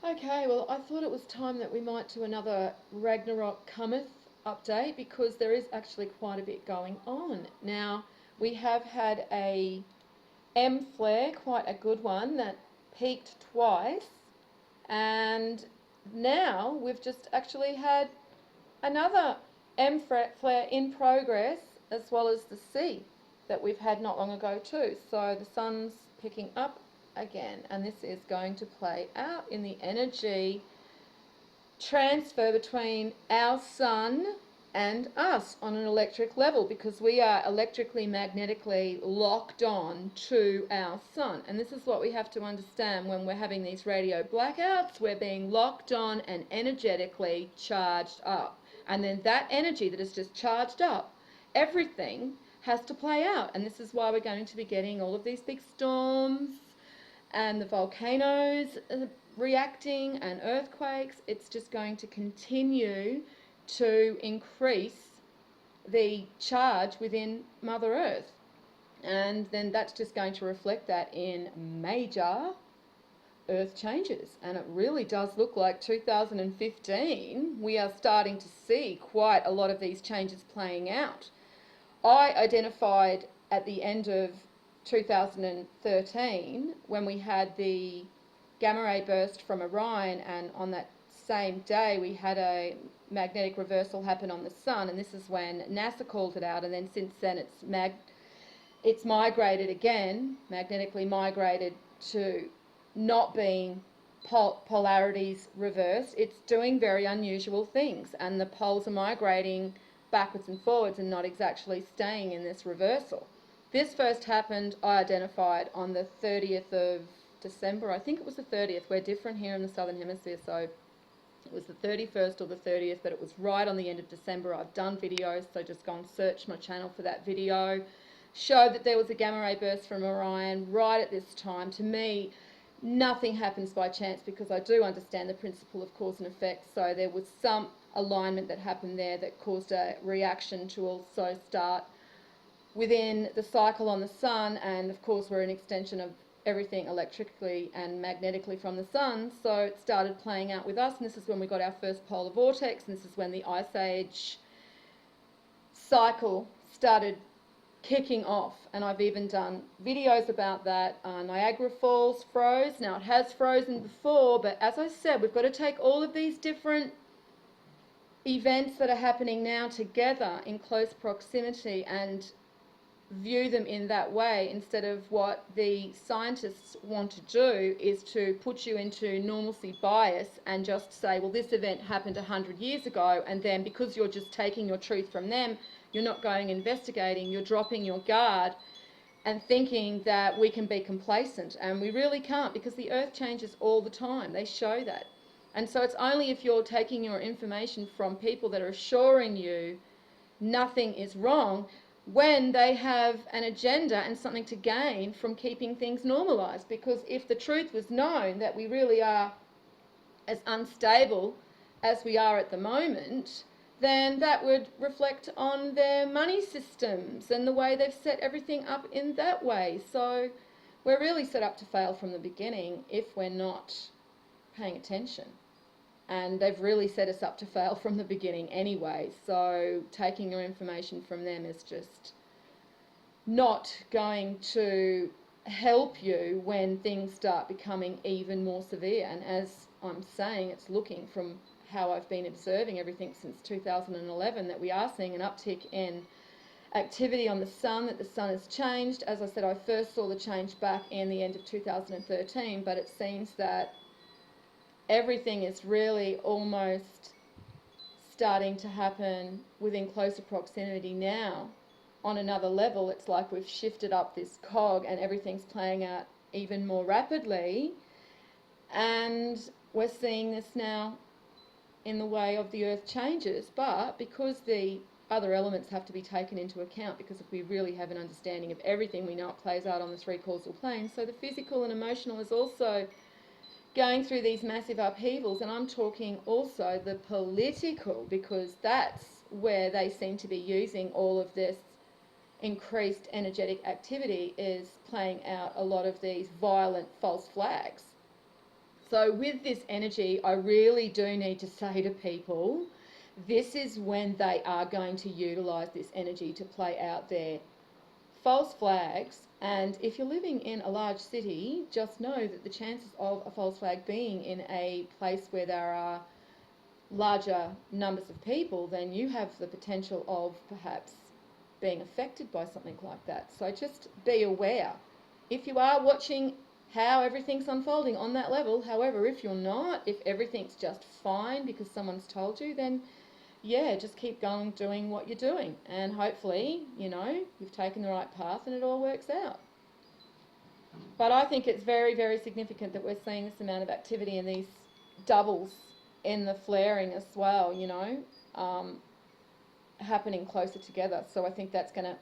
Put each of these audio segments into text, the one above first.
Okay, well, I thought it was time that we might do another Ragnarok Cometh update because there is actually quite a bit going on. Now, we have had a M flare, quite a good one, that peaked twice, and now we've just actually had another M flare in progress, as well as the C that we've had not long ago too. So the sun's picking up again, and this is going to play out in the energy transfer between our sun and us on an electric level, because we are electrically magnetically locked on to our sun. And this is what we have to understand when we're having these radio blackouts. We're being locked on and energetically charged up, and then that energy that is just charged up, everything has to play out. And this is why we're going to be getting all of these big storms and the volcanoes reacting and earthquakes. It's just going to continue to increase the charge within Mother Earth. And then that's just going to reflect that in major Earth changes. And it really does look like 2015, we are starting to see quite a lot of these changes playing out. I identified at the end of 2013 when we had the gamma ray burst from Orion, and on that same day we had a magnetic reversal happen on the sun, and this is when NASA called it out, and then since then it's migrated again, magnetically migrated to not being polarities reversed. It's doing very unusual things, and the poles are migrating backwards and forwards and not exactly staying in this reversal. This first happened, I identified, on the 30th of December. I think it was the 30th. We're different here in the Southern Hemisphere, so it was the 31st or the 30th, but it was right on the end of December. I've done videos, so just go and search my channel for that video. Showed that there was a gamma ray burst from Orion right at this time. To me, nothing happens by chance, because I do understand the principle of cause and effect, so there was some alignment that happened there that caused a reaction to also start within the cycle on the sun. And of course we're an extension of everything electrically and magnetically from the sun, so it started playing out with us, and this is when we got our first polar vortex, and this is when the ice age cycle started kicking off. And I've even done videos about that. Niagara Falls froze. Now, it has frozen before, but as I said, we've got to take all of these different events that are happening now together in close proximity and view them in that way, instead of what the scientists want to do is to put you into normalcy bias and just say, well, this event happened 100 years ago, and then because you're just taking your truth from them, you're not going investigating, you're dropping your guard and thinking that we can be complacent. And we really can't, because the earth changes all the time. They show that. And so it's only if you're taking your information from people that are assuring you nothing is wrong, when they have an agenda and something to gain from keeping things normalized. Because if the truth was known that we really are as unstable as we are at the moment, then that would reflect on their money systems and the way they've set everything up in that way. So we're really set up to fail from the beginning if we're not paying attention. And they've really set us up to fail from the beginning anyway. So taking your information from them is just not going to help you when things start becoming even more severe. And as I'm saying, it's looking from how I've been observing everything since 2011 that we are seeing an uptick in activity on the sun, that the sun has changed. As I said, I first saw the change back in the end of 2013, but it seems that everything is really almost starting to happen within closer proximity now. On another level, it's like we've shifted up this cog and everything's playing out even more rapidly. And we're seeing this now in the way of the earth changes. But because the other elements have to be taken into account, because if we really have an understanding of everything, we know it plays out on the three causal planes. So the physical and emotional is also going through these massive upheavals, and I'm talking also the political, because that's where they seem to be using all of this increased energetic activity, is playing out a lot of these violent false flags. So with this energy, I really do need to say to people, this is when they are going to utilize this energy to play out their false flags. And if you're living in a large city, just know that the chances of a false flag being in a place where there are larger numbers of people, then you have the potential of perhaps being affected by something like that. So just be aware. If you are watching how everything's unfolding on that level, however, if you're not, if everything's just fine because someone's told you, then yeah, just keep going doing what you're doing, and hopefully, you know, you've taken the right path and it all works out. But I think it's very, very significant that we're seeing this amount of activity and these doubles in the flaring as well, you know, happening closer together. So I think that's going to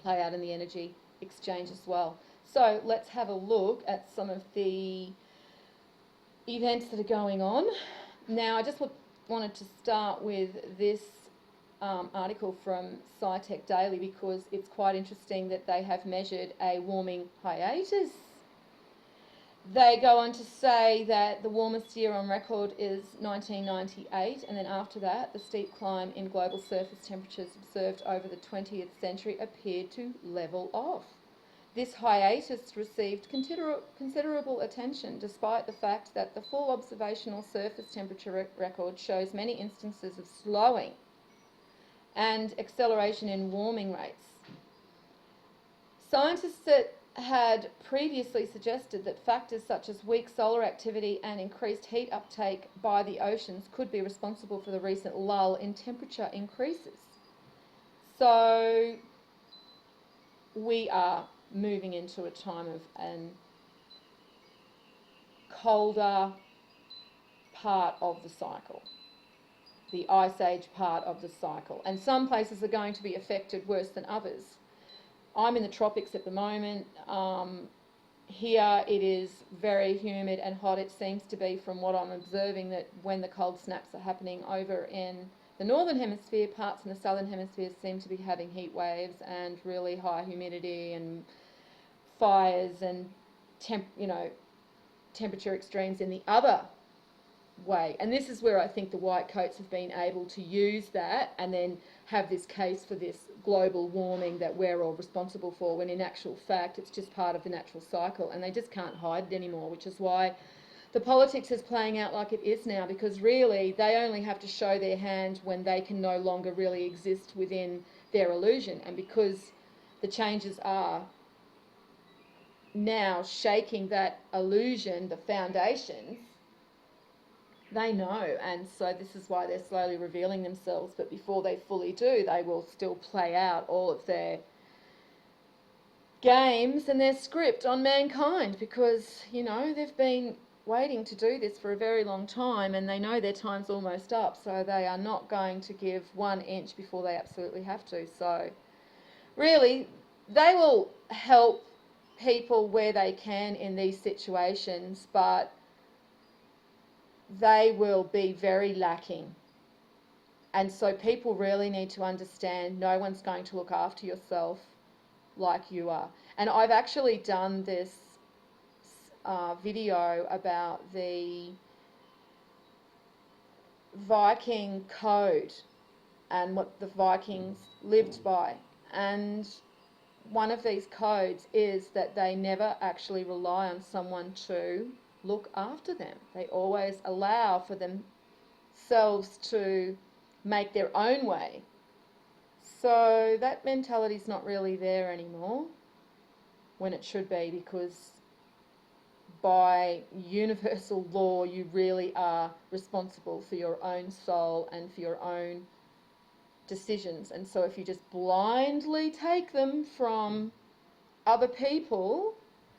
play out in the energy exchange as well. So let's have a look at some of the events that are going on. Now, I just wanted to start with this article from SciTech Daily because it's quite interesting that they have measured a warming hiatus. They go on to say that the warmest year on record is 1998, and then after that, the steep climb in global surface temperatures observed over the 20th century appeared to level off. This hiatus received considerable attention despite the fact that the full observational surface temperature record shows many instances of slowing and acceleration in warming rates. Scientists that had previously suggested that factors such as weak solar activity and increased heat uptake by the oceans could be responsible for the recent lull in temperature increases. So we are moving into a time of an colder part of the cycle, the ice age part of the cycle, and some places are going to be affected worse than others. I'm in the tropics at the moment. Here it is very humid and hot. It seems to be, from what I'm observing, that when the cold snaps are happening over in the northern hemisphere, parts in the southern hemisphere seem to be having heat waves and really high humidity and fires and temperature extremes in the other way. And this is where I think the white coats have been able to use that and then have this case for this global warming that we're all responsible for, when in actual fact it's just part of the natural cycle, and they just can't hide it anymore, which is why the politics is playing out like it is now, because really they only have to show their hand when they can no longer really exist within their illusion. And because the changes are now shaking that illusion, the foundations, they know, and so this is why they're slowly revealing themselves. But before they fully do, they will still play out all of their games and their script on mankind, because, you know, they've been waiting to do this for a very long time and they know their time's almost up, so they are not going to give 1 inch before they absolutely have to. So really, they will help people where they can in these situations, but they will be very lacking. And so people really need to understand no one's going to look after yourself like you are. And I've actually done this video about the Viking code and what the Vikings lived by. And one of these codes is that they never actually rely on someone to look after them. They always allow for themselves to make their own way. So that mentality's not really there anymore, when it should be, because by universal law you really are responsible for your own soul and for your own decisions. And so if you just blindly take them from other people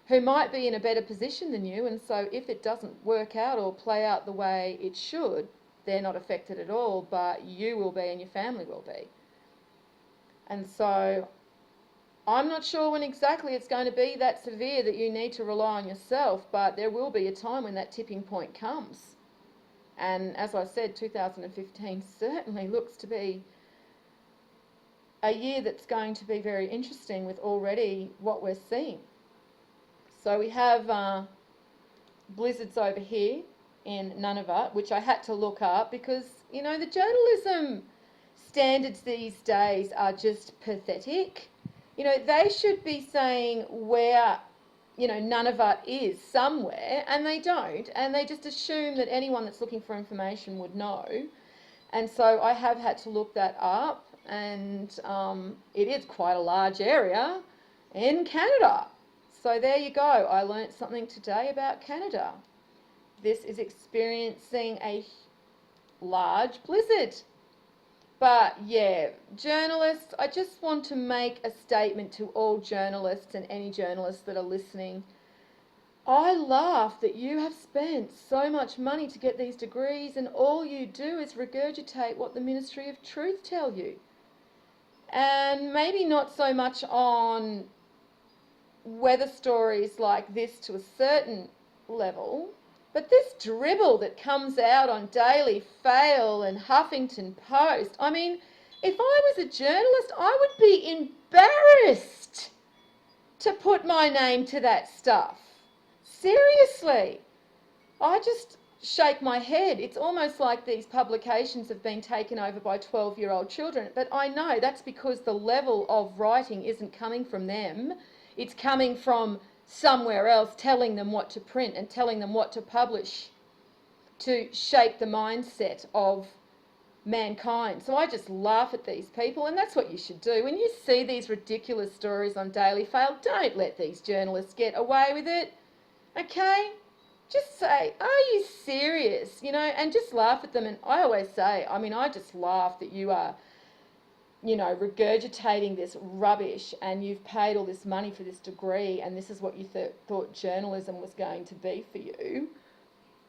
who might be in a better position than you, and so if it doesn't work out or play out the way it should, they're not affected at all, but you will be and your family will be. And so I'm not sure when exactly it's going to be that severe that you need to rely on yourself, but there will be a time when that tipping point comes. And as I said, 2015 certainly looks to be a year that's going to be very interesting with already what we're seeing. So we have blizzards over here in Nunavut, which I had to look up because, you know, the journalism standards these days are just pathetic. You know, they should be saying where, you know, Nunavut is somewhere, and they don't, and they just assume that anyone that's looking for information would know. And so I have had to look that up, and it is quite a large area in Canada. So there you go. I learnt something today about Canada. This is experiencing a large blizzard. But yeah, journalists, I just want to make a statement to all journalists and any journalists that are listening. I laugh that you have spent so much money to get these degrees and all you do is regurgitate what the Ministry of Truth tell you. And maybe not so much on weather stories like this to a certain level, but this dribble that comes out on Daily Fail and Huffington Post, I mean, if I was a journalist, I would be embarrassed to put my name to that stuff. Seriously. I just shake my head. It's almost like these publications have been taken over by 12-year-old children, but I know that's because the level of writing isn't coming from them. It's coming from somewhere else telling them what to print and telling them what to publish to shape the mindset of mankind. So I just laugh at these people, and that's what you should do. When you see these ridiculous stories on Daily Fail, don't let these journalists get away with it, okay? Just say, are you serious? You know, and just laugh at them. And I always say, I mean, I just laugh that you are, you know, regurgitating this rubbish and you've paid all this money for this degree and this is what you thought journalism was going to be for you,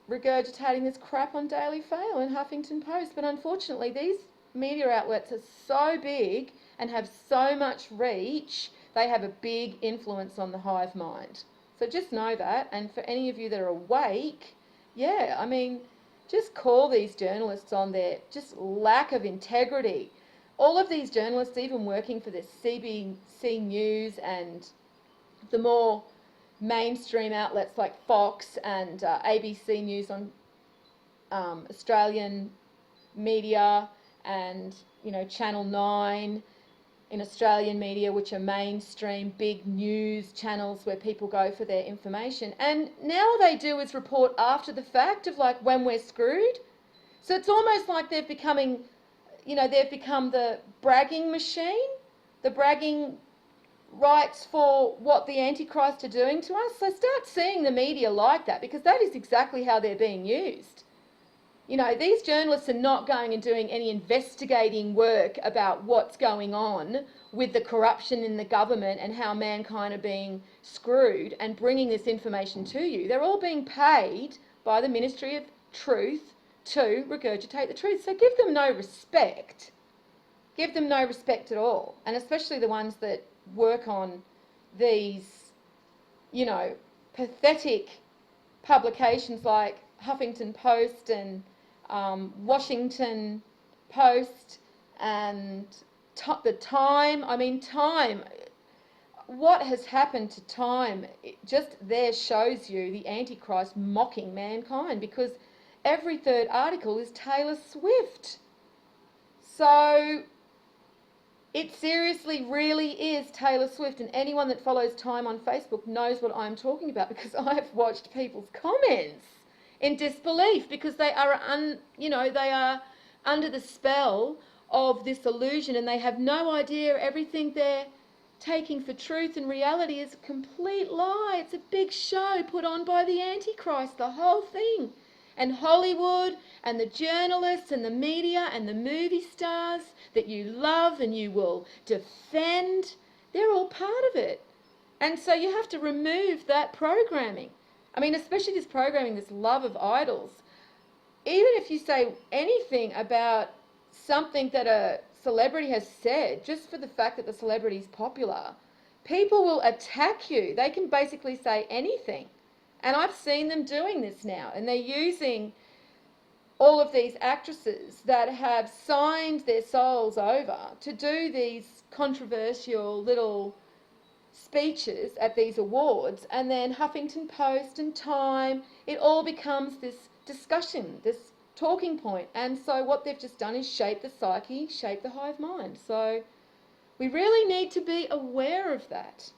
regurgitating this crap on Daily Fail and Huffington Post. But unfortunately, these media outlets are so big and have so much reach, they have a big influence on the hive mind. So just know that. And for any of you that are awake, yeah, I mean, just call these journalists on their just lack of integrity. All of these journalists, even working for the CBC News and the more mainstream outlets like Fox and ABC News on Australian media, and, you know, Channel 9 in Australian media, which are mainstream big news channels where people go for their information. And now all they do is report after the fact of like when we're screwed. So it's almost like they've become the bragging machine, the bragging rights for what the Antichrist are doing to us. So start seeing the media like that, because that is exactly how they're being used. You know, these journalists are not going and doing any investigating work about what's going on with the corruption in the government and how mankind are being screwed and bringing this information to you. They're all being paid by the Ministry of Truth to regurgitate the truth. So give them no respect. Give them no respect at all. And especially the ones that work on these, you know, pathetic publications like Huffington Post and Washington Post and the Time. I mean, Time, what has happened to Time? It just there shows you the Antichrist mocking mankind, because every third article is Taylor Swift. So it seriously really is Taylor Swift, and anyone that follows Time on Facebook knows what I'm talking about, because I've watched people's comments in disbelief, because they are they are under the spell of this illusion, and they have no idea everything they're taking for truth and reality is a complete lie. It's a big show put on by the Antichrist, the whole thing. And Hollywood and the journalists and the media and the movie stars that you love and you will defend, they're all part of it. And so you have to remove that programming. I mean, especially this programming, this love of idols. Even if you say anything about something that a celebrity has said, just for the fact that the celebrity is popular, people will attack you. They can basically say anything. And I've seen them doing this now, and they're using all of these actresses that have signed their souls over to do these controversial little speeches at these awards, and then Huffington Post and Time, it all becomes this discussion, this talking point. And so what they've just done is shape the psyche, shape the hive mind. So we really need to be aware of that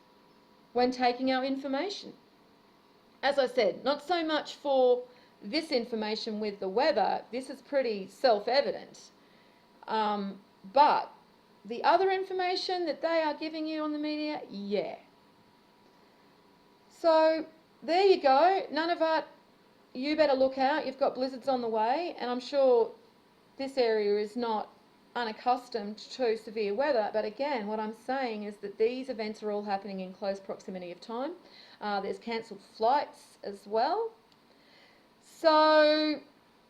when taking our information. As I said, not so much for this information with the weather, this is pretty self-evident. But the other information that they are giving you on the media, yeah. So there you go. Nunavut, you better look out. You've got blizzards on the way, and I'm sure this area is not unaccustomed to severe weather. But again, what I'm saying is that these events are all happening in close proximity of time. There's cancelled flights as well. So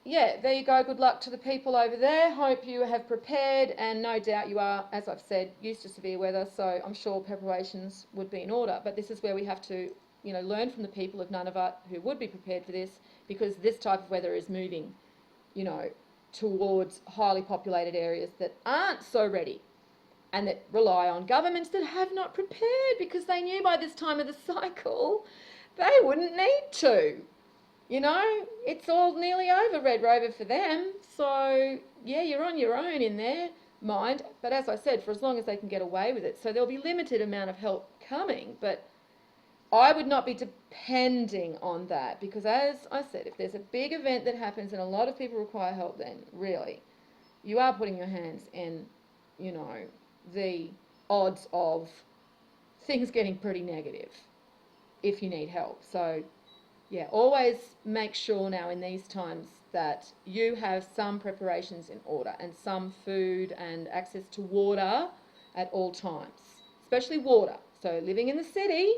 yeah, there you go. Good luck to the people over there. Hope you have prepared, and no doubt you are, as I've said, used to severe weather, so I'm sure preparations would be in order. But this is where we have to, you know, learn from the people of Nunavut who would be prepared for this, because this type of weather is moving, you know, towards highly populated areas that aren't so ready and that rely on governments that have not prepared, because they knew by this time of the cycle they wouldn't need to. You know, it's all nearly over, Red Rover, for them. So, yeah, you're on your own in their mind. But as I said, for as long as they can get away with it. So there'll be limited amount of help coming. But I would not be depending on that, because as I said, if there's a big event that happens and a lot of people require help, then really, you are putting your hands in, you know, the odds of things getting pretty negative if you need help. So yeah, always make sure now in these times that you have some preparations in order, and some food and access to water at all times, especially water. So living in the city,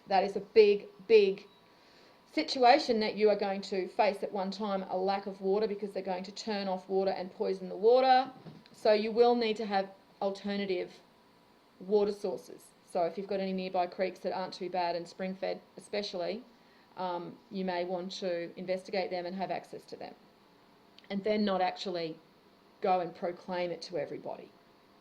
that is a big, big situation that you are going to face at one time, a lack of water, because they're going to turn off water and poison the water. So you will need to have alternative water sources. So if you've got any nearby creeks that aren't too bad, and spring-fed especially, you may want to investigate them and have access to them. And then not actually go and proclaim it to everybody,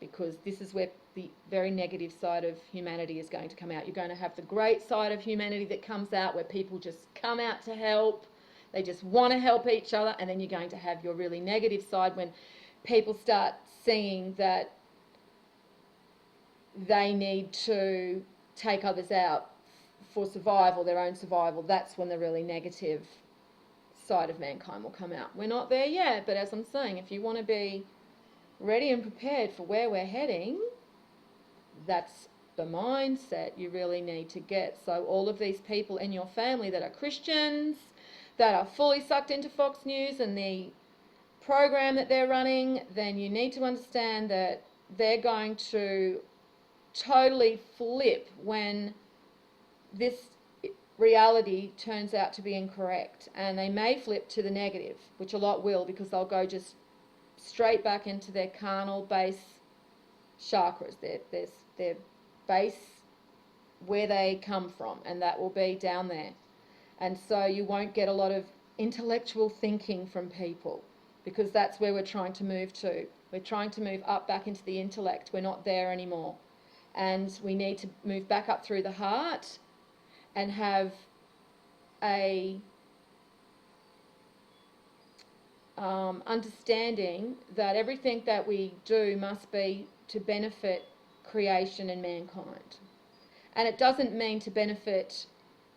because this is where the very negative side of humanity is going to come out. You're going to have the great side of humanity that comes out, where people just come out to help. They just want to help each other. And then you're going to have your really negative side, when people start seeing that they need to take others out for survival, their own survival. That's when the really negative side of mankind will come out. We're not there yet, but as I'm saying, if you want to be ready and prepared for where we're heading, that's the mindset you really need to get. So all of these people in your family that are Christians, that are fully sucked into Fox News and the program that they're running, then you need to understand that they're going to totally flip when this reality turns out to be incorrect. And they may flip to the negative, which a lot will, because they'll go just straight back into their carnal base chakras, their base where they come from, and that will be down there. And so you won't get a lot of intellectual thinking from people, because that's where we're trying to move to. We're trying to move up back into the intellect. We're not there anymore. And we need to move back up through the heart and have a understanding that everything that we do must be to benefit creation and mankind. And it doesn't mean to benefit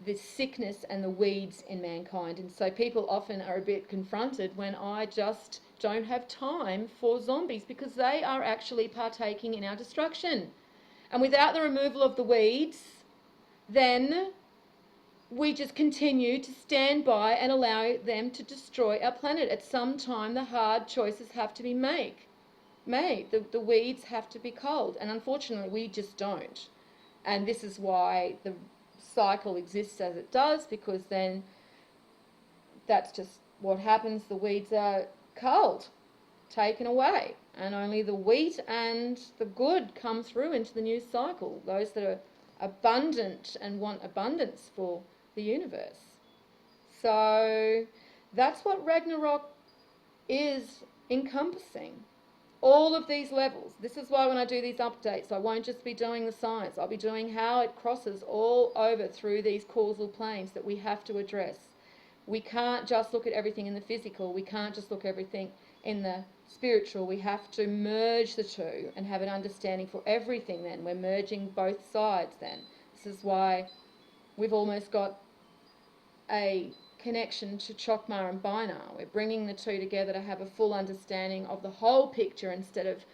the sickness and the weeds in mankind. And so people often are a bit confronted when I just don't have time for zombies, because they are actually partaking in our destruction. And without the removal of the weeds, then we just continue to stand by and allow them to destroy our planet. At some time, the hard choices have to be made. The weeds have to be culled, and unfortunately we just don't. And this is why the cycle exists as it does, because then that's just what happens. The weeds are culled, taken away, and only the wheat and the good come through into the new cycle, those that are abundant and want abundance for the universe. So that's what Ragnarok is encompassing. all of these levels. This is why when I do these updates, I won't just be doing the science. I'll be doing how it crosses all over through these causal planes that we have to address. We can't just look at everything in the physical. We can't just look at everything in the spiritual. We have to merge the two and have an understanding for everything then. We're merging both sides then. This is why we've almost got a connection to Chokmah and Binar. We're bringing the two together to have a full understanding of the whole picture instead of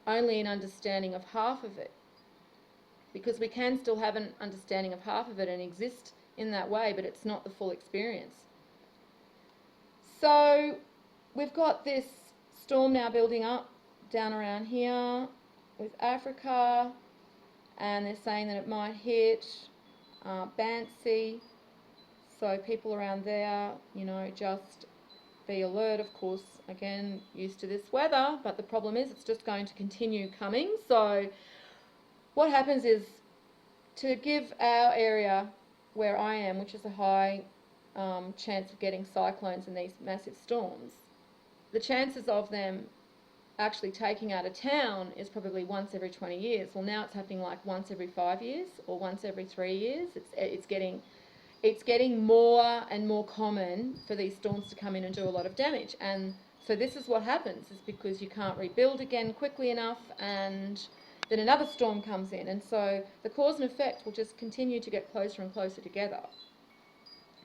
only an understanding of half of it. Because we can still have an understanding of half of it and exist in that way, but it's not the full experience. So we've got this storm now building up down around here with Africa, and they're saying that it might hit Bansi. So people around there, you know, just be alert, of course, again, used to this weather, but the problem is it's just going to continue coming. So what happens is, to give our area where I am, which is a high chance of getting cyclones and these massive storms, the chances of them actually taking out a town is probably once every 20 years. Well, now it's happening like once every 5 years or once every 3 years. It's getting more and more common for these storms to come in and do a lot of damage. And so this is what happens, is because you can't rebuild again quickly enough, and then another storm comes in. And so the cause and effect will just continue to get closer and closer together.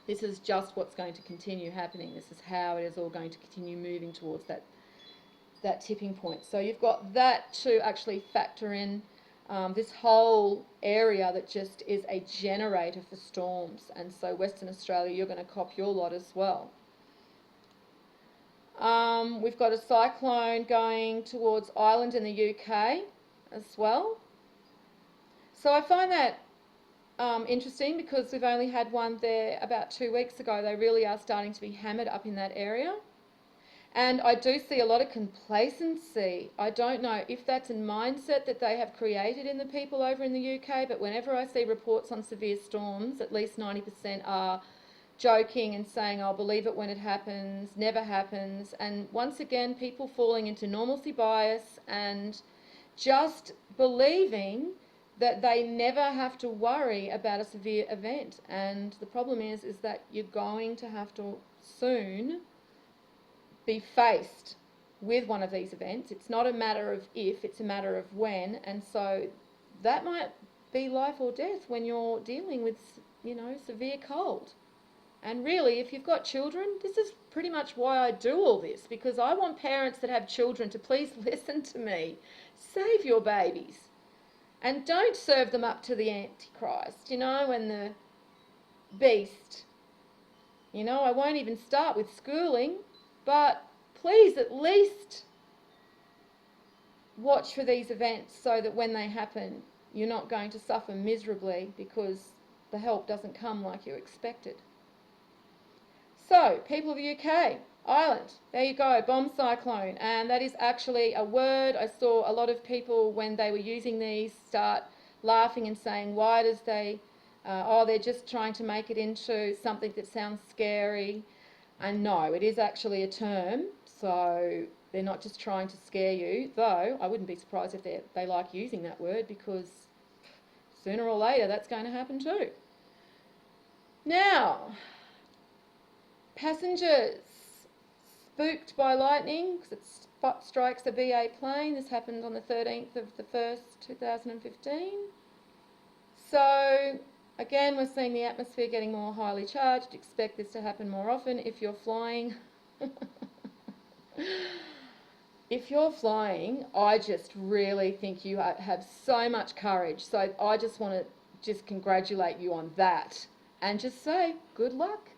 This is just what's going to continue happening. This is how it is all going to continue moving towards that tipping point. So you've got that to actually factor in. This whole area that just is a generator for storms, and so Western Australia, you're going to cop your lot as well. We've got a cyclone going towards Ireland in the UK as well. So I find that interesting, because we've only had one there about 2 weeks ago. They really are starting to be hammered up in that area. And I do see a lot of complacency. I don't know if that's a mindset that they have created in the people over in the UK, but whenever I see reports on severe storms, at least 90% are joking and saying, I'll believe it when it happens, never happens. And once again, people falling into normalcy bias and just believing that they never have to worry about a severe event. And the problem is that you're going to have to soon be faced with one of these events. It's not a matter of if, it's a matter of when. And so that might be life or death when you're dealing with, you know, severe cold. And really, if you've got children, this is pretty much why I do all this, because I want parents that have children to please listen to me. Save your babies. And don't serve them up to the Antichrist, you know, and the beast. You know, I won't even start with schooling. But please at least watch for these events so that when they happen, you're not going to suffer miserably because the help doesn't come like you expected. So, people of the UK, Ireland, there you go, bomb cyclone. And that is actually a word. I saw a lot of people, when they were using these, start laughing and saying, why does they're just trying to make it into something that sounds scary. And no, it is actually a term, so they're not just trying to scare you, though I wouldn't be surprised if they like using that word, because sooner or later that's going to happen too. Now, passengers spooked by lightning because it strikes a BA plane. This happened on the 13th of the 1st, 2015. So again, we're seeing the atmosphere getting more highly charged. Expect this to happen more often if you're flying. If you're flying, I just really think you have so much courage. So I just want to just congratulate you on that and just say good luck.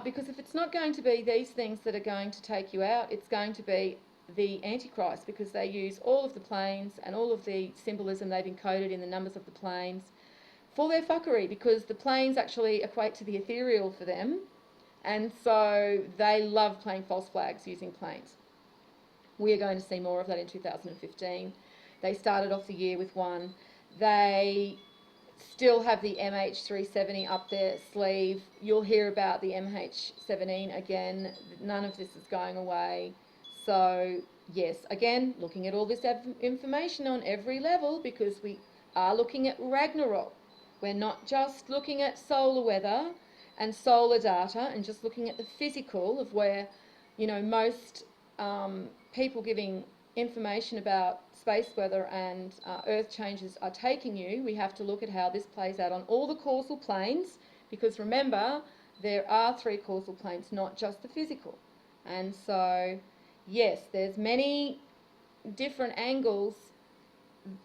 Because if it's not going to be these things that are going to take you out, it's going to be the Antichrist, because they use all of the planes and all of the symbolism they've encoded in the numbers of the planes for their fuckery, because the planes actually equate to the ethereal for them, and so they love playing false flags using planes. We are going to see more of that in 2015. They started off the year with one. They still have the MH370 up their sleeve. You'll hear about the MH17 again. None of this is going away. So yes, again, looking at all this information on every level, because we are looking at Ragnarok. We're not just looking at solar weather and solar data and just looking at the physical of where, most people giving information about space weather and earth changes are taking you. We have to look at how this plays out on all the causal planes, because remember, there are 3 causal planes, not just the physical. And so yes, there's many different angles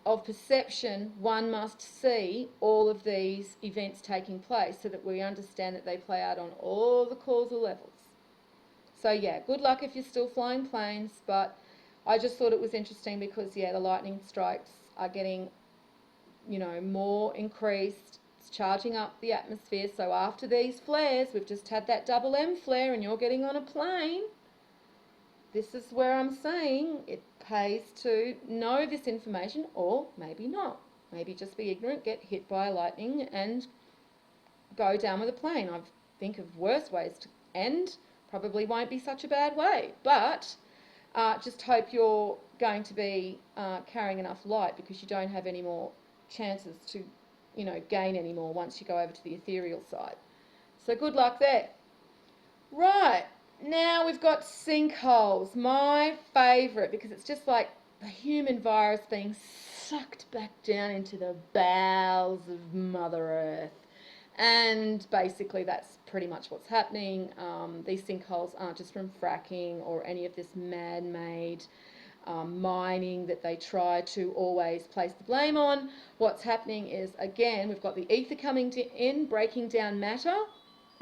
of perception one must see all of these events taking place so that we understand that they play out on all the causal levels. So yeah, good luck if you're still flying planes, but I just thought it was interesting because the lightning strikes are getting, more increased. It's charging up the atmosphere. So after these flares, we've just had that double M flare and you're getting on a plane. This is where I'm saying it pays to know this information, or maybe not. Maybe just be ignorant, get hit by lightning and go down with a plane. I think of worse ways to end. Probably won't be such a bad way, but just hope you're going to be carrying enough light, because you don't have any more chances to, gain any more once you go over to the ethereal side. So good luck there. Right. Now we've got sinkholes, my favourite, because it's just like the human virus being sucked back down into the bowels of Mother Earth. And basically that's pretty much what's happening. These sinkholes aren't just from fracking or any of this man-made mining that they try to always place the blame on. What's happening is, again, we've got the ether coming in, breaking down matter.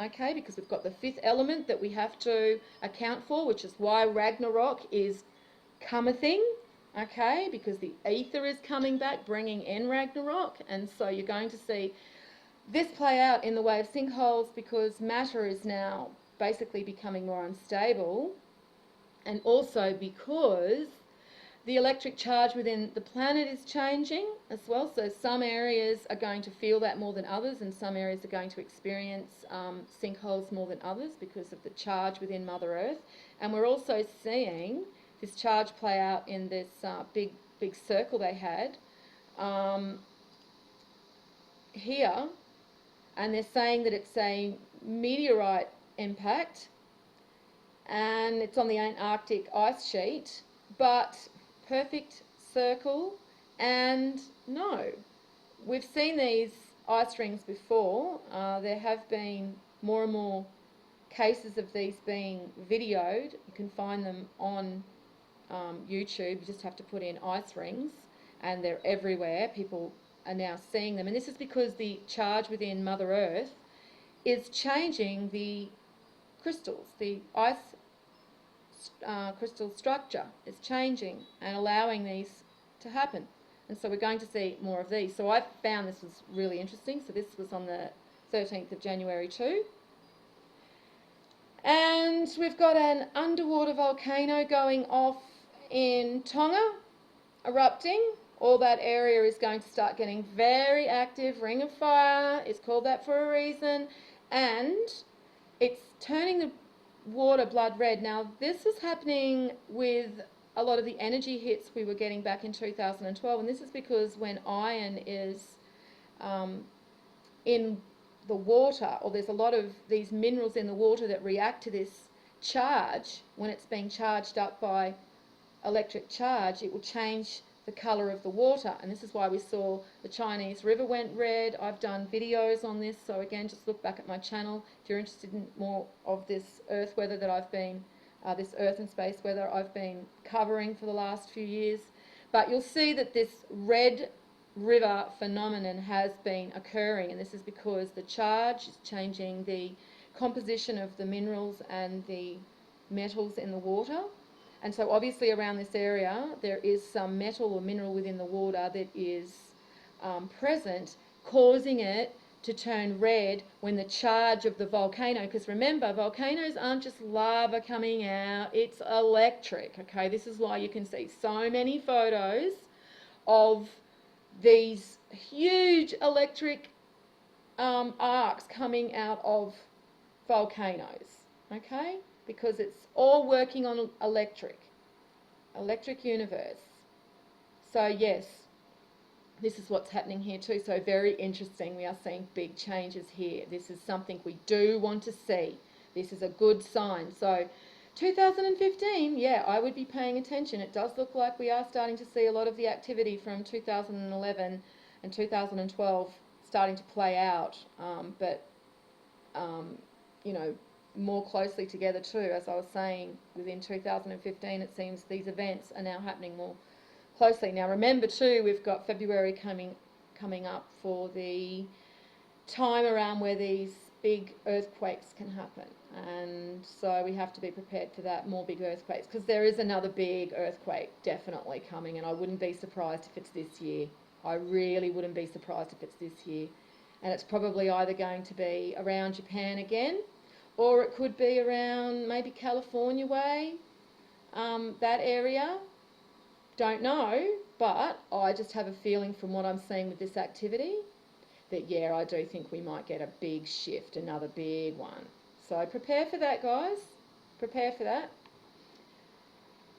Okay, because we've got the 5th element that we have to account for, which is why Ragnarok is comething, okay, because the ether is coming back, bringing in Ragnarok, and so you're going to see this play out in the way of sinkholes, because matter is now basically becoming more unstable, and also because the electric charge within the planet is changing as well. So some areas are going to feel that more than others, and some areas are going to experience sinkholes more than others because of the charge within Mother Earth. And we're also seeing this charge play out in this big circle they had here. And they're saying that it's a meteorite impact and it's on the Antarctic ice sheet, but perfect circle. And no, we've seen these ice rings before. There have been more and more cases of these being videoed. You can find them on YouTube. You just have to put in ice rings and they're everywhere. People are now seeing them, and this is because the charge within Mother Earth is changing the crystals, the ice crystal structure is changing and allowing these to happen. And so we're going to see more of these. So I found this was really interesting. So this was on the 13th of January too. And we've got an underwater volcano going off in Tonga, erupting. All that area is going to start getting very active. Ring of fire is called that for a reason. And it's turning the water blood red. Now, this is happening with a lot of the energy hits we were getting back in 2012. And this is because when iron is in the water, or there's a lot of these minerals in the water that react to this charge, when it's being charged up by electric charge, it will change the colour of the water. And this is why we saw the Chinese river went red. I've done videos on this, so again, just look back at my channel if you're interested in more of this earth weather that I've been, this earth and space weather I've been covering for the last few years. But you'll see that this red river phenomenon has been occurring, and this is because the charge is changing the composition of the minerals and the metals in the water. And so obviously around this area there is some metal or mineral within the water that is present, causing it to turn red when the charge of the volcano, because remember, volcanoes aren't just lava coming out, it's electric, okay? This is why you can see so many photos of these huge electric arcs coming out of volcanoes, okay? Because it's all working on electric. electric universe. So yes, this is what's happening here too. So very interesting. We are seeing big changes here. This is something we do want to see. This is a good sign. So 2015, yeah, I would be paying attention. It does look like we are starting to see a lot of the activity from 2011 and 2012 starting to play out. You know, more closely together too. As I was saying, within 2015, it seems these events are now happening more closely. Now remember too, we've got February coming up for the time around where these big earthquakes can happen, and so we have to be prepared for that, more big earthquakes, because there is another big earthquake definitely coming, and I wouldn't be surprised if it's this year. I really wouldn't be surprised if it's this year, and it's probably either going to be around Japan again, or it could be around maybe California way, that area. Don't know, but I just have a feeling from what I'm seeing with this activity that, yeah, I do think we might get a big shift, another big one. So prepare for that, guys. Prepare for that.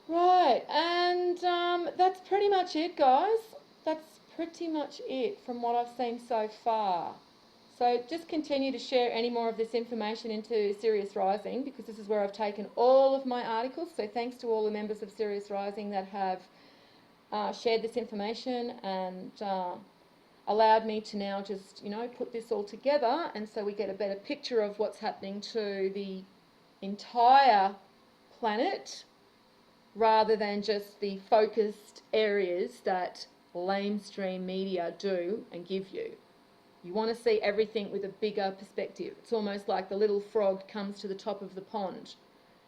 Right, and that's pretty much it, guys. That's pretty much it from what I've seen so far. So just continue to share any more of this information into Sirius Rising, because this is where I've taken all of my articles. So thanks to all the members of Sirius Rising that have shared this information and allowed me to now just, you know, put this all together, and so we get a better picture of what's happening to the entire planet rather than just the focused areas that lamestream media do and give you. You want to see everything with a bigger perspective. It's almost like the little frog comes to the top of the pond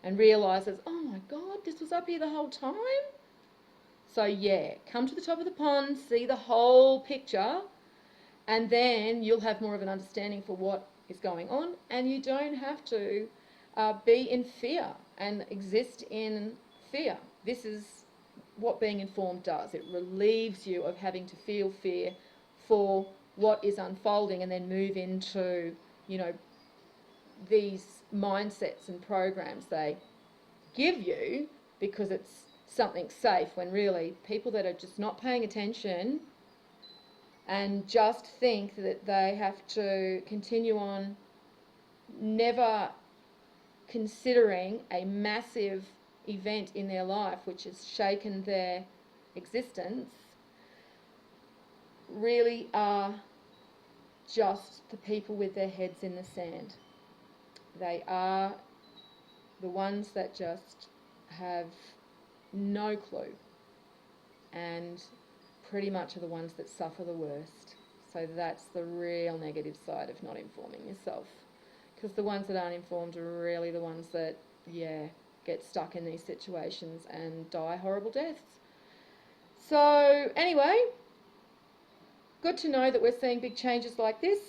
and realises, oh my God, this was up here the whole time? So yeah, come to the top of the pond, see the whole picture, and then you'll have more of an understanding for what is going on, and you don't have to be in fear and exist in fear. This is what being informed does. It relieves you of having to feel fear for what is unfolding and then move into, you know, these mindsets and programs they give you because it's something safe, when really people that are just not paying attention and just think that they have to continue on never considering a massive event in their life which has shaken their existence really are just the people with their heads in the sand. They are the ones that just have no clue and pretty much are the ones that suffer the worst. So that's the real negative side of not informing yourself, because the ones that aren't informed are really the ones that, yeah, get stuck in these situations and die horrible deaths. So anyway, good to know that we're seeing big changes like this.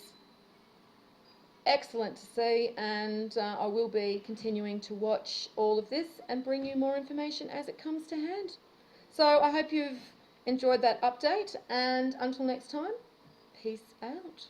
Excellent to see, and I will be continuing to watch all of this and bring you more information as it comes to hand. So I hope you've enjoyed that update, and until next time, peace out.